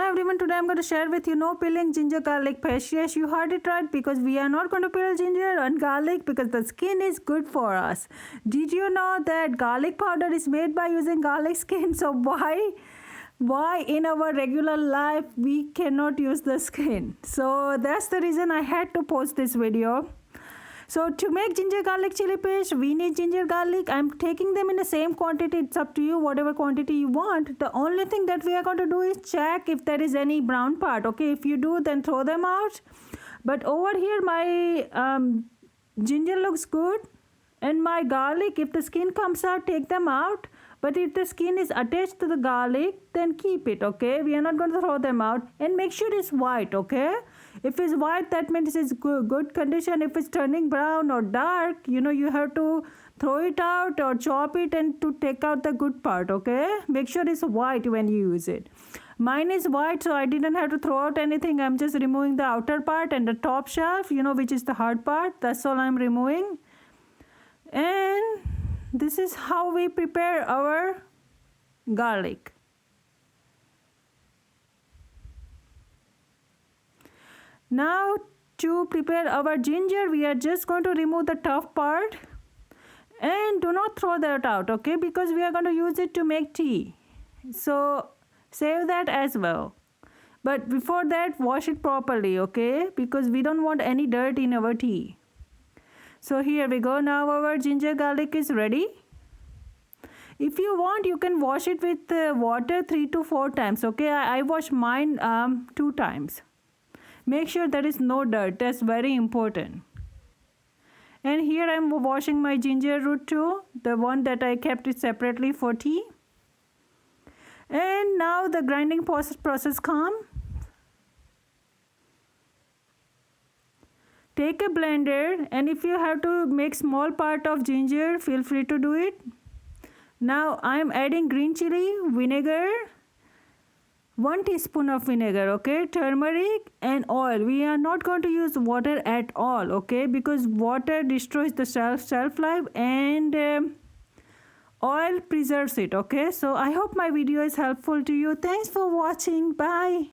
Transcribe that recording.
Hi everyone, today I'm going to share with you no peeling ginger garlic paste. Yes, you heard it right, because we are not going to peel ginger and garlic because the skin is good for us. Did you know that garlic powder is made by using garlic skin? So why in our regular life we cannot use the skin? So that's the reason I had to post this video. So to make ginger garlic chili paste, we need ginger garlic. I'm taking them in the same quantity. It's up to you, whatever quantity you want. The only thing that we are going to do is check if there is any brown part. Okay, if you do, then throw them out. But over here, my ginger looks good. And my garlic, if the skin comes out, take them out. But if the skin is attached to the garlic, then keep it, okay? We are not going to throw them out. And make sure it's white, okay? If it's white, that means it's good condition. If it's turning brown or dark, you have to throw it out or chop it and to take out the good part, okay? Make sure it's white when you use it. Mine is white, so I didn't have to throw out anything. I'm just removing the outer part and the top shelf, which is the hard part. That's all I'm removing. And this is how we prepare our garlic. Now to prepare our ginger, we are just going to remove the tough part and do not throw that out, okay, because we are going to use it to make tea. So save that as well. But before that, wash it properly, okay, because we don't want any dirt in our tea. So here we go. Now our ginger garlic is ready. If you want, you can wash it with water 3 to 4 times. Okay, I wash mine 2 times. Make sure there is no dirt. That's very important. And here I'm washing my ginger root too, the one that I kept it separately for tea. And now the grinding process comes. Take a blender, and if you have to make small part of ginger, feel free to do it. Now I am adding green chili, vinegar, 1 teaspoon of vinegar, okay, turmeric and oil. We are not going to use water at all, okay, because water destroys the shelf life and oil preserves it, okay. So I hope my video is helpful to you. Thanks for watching. Bye.